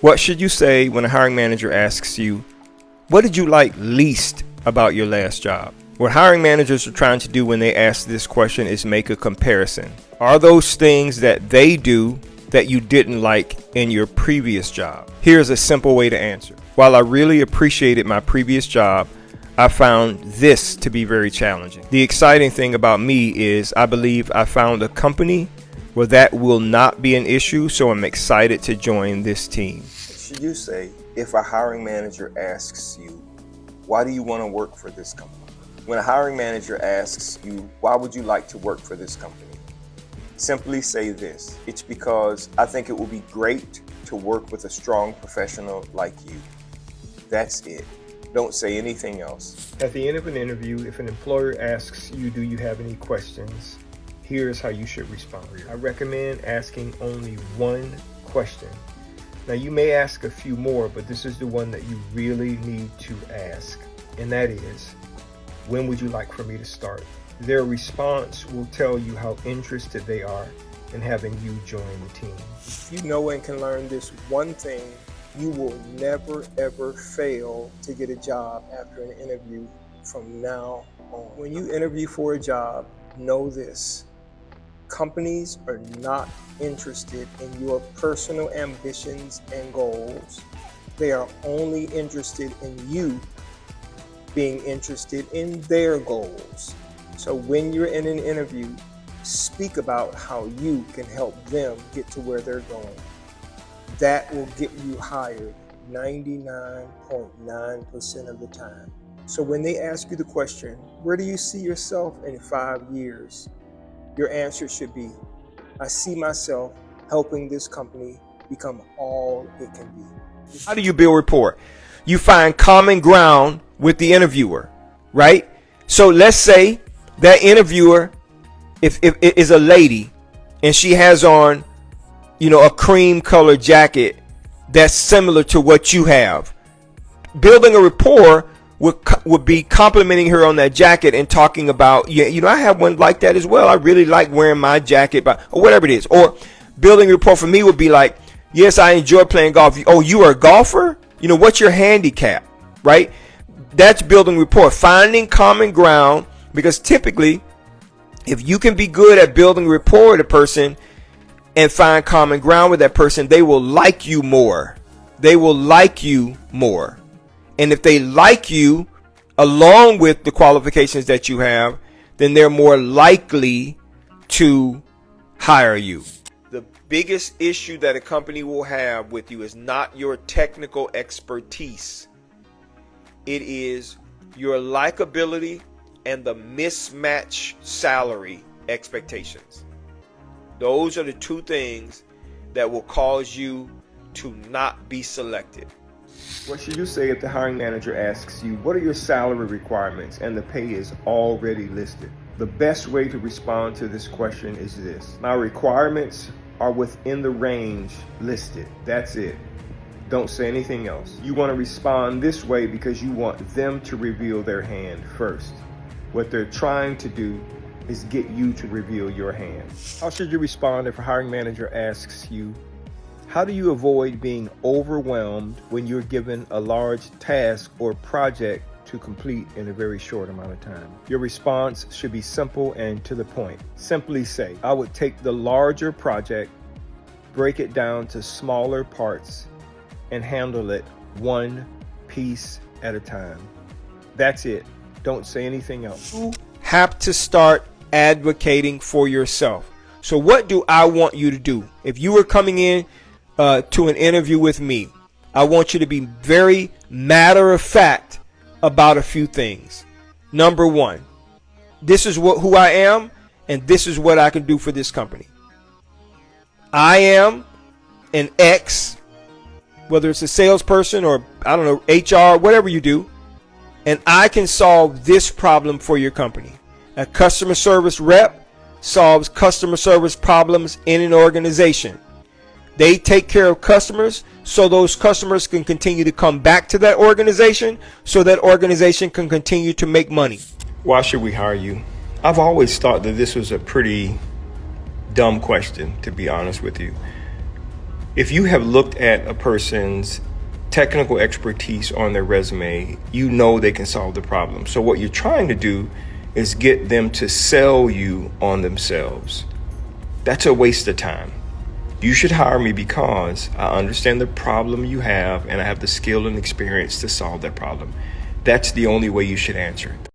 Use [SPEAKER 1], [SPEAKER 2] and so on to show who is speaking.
[SPEAKER 1] What should you say when a hiring manager asks you, what did you like least about your last job? What hiring managers are trying to do when they ask this question is make a comparison. Are those things that they do that you didn't like in your previous job? Here's a simple way to answer. While I really appreciated my previous job, I found this to be very challenging. The exciting thing about me is I believe I found a company where that will not be an issue, so I'm excited to join this team. What should you say if a hiring manager asks you, why do you want to work for this company? When a hiring manager asks you, why would you like to work for this company? Simply say this: it's because I think it will be great to work with a strong professional like you. That's it. Don't say anything else. At the end of an interview, if an employer asks you, do you have any questions? Here's how you should respond. I recommend asking only one question. Now, you may ask a few more, but this is the one that you really need to ask. And that is, when would you like for me to start? Their response will tell you how interested they are in having you join the team. If you know and can learn this one thing, you will never ever fail to get a job after an interview from now on. When you interview for a job, know this: companies are not interested in your personal ambitions and goals. They are only interested in you being interested in their goals. So when you're in an interview, speak about how you can help them get to where they're going. That will get you hired 99.9% of the time. So when they ask you the question, where do you see yourself in 5 years? Your answer should be, I see myself helping this company become all it can be. How do you build rapport? You find common ground with the interviewer, right? So let's say that interviewer if is a lady and she has on, a cream colored jacket that's similar to what you have. Building a rapport would be complimenting her on that jacket and talking about, I have one like that as well. I really like wearing my jacket, or whatever it is. Or building a rapport for me would be like, yes, I enjoy playing golf. Oh, you are a golfer? What's your handicap, right? That's building rapport, finding common ground, because typically, if you can be good at building rapport with a person and find common ground with that person, they will like you more. They will like you more. And if they like you along with the qualifications that you have, then they're more likely to hire you. The biggest issue that a company will have with you is not your technical expertise. It is your likability and the mismatch salary expectations. Those are the two things that will cause you to not be selected. What should you say if the hiring manager asks you, what are your salary requirements, and the pay is already listed? The best way to respond to this question is this: my requirements are within the range listed. That's it. Don't say anything else. You want to respond this way because you want them to reveal their hand first. What they're trying to do is get you to reveal your hand. How should you respond if a hiring manager asks you, how do you avoid being overwhelmed when you're given a large task or project to complete in a very short amount of time? Your response should be simple and to the point. Simply say, I would take the larger project, break it down to smaller parts, and handle it one piece at a time. That's it. Don't say anything else. You have to start advocating for yourself. So what do I want you to do? If you were coming in to an interview with me, I want you to be very matter of fact about a few things. Number one, this is who I am, and this is what I can do for this company. I am an X, whether it's a salesperson or, HR, whatever you do, and I can solve this problem for your company. A customer service rep solves customer service problems in an organization. They take care of customers so those customers can continue to come back to that organization, so that organization can continue to make money. Why should we hire you? I've always thought that this was a pretty dumb question, to be honest with you.
[SPEAKER 2] If you have looked at a person's technical expertise on their resume, you know they can solve the problem. So what you're trying to do is get them to sell you on themselves. That's a waste of time. You should hire me because I understand the problem you have and I have the skill and experience to solve that problem. That's the only way you should answer it.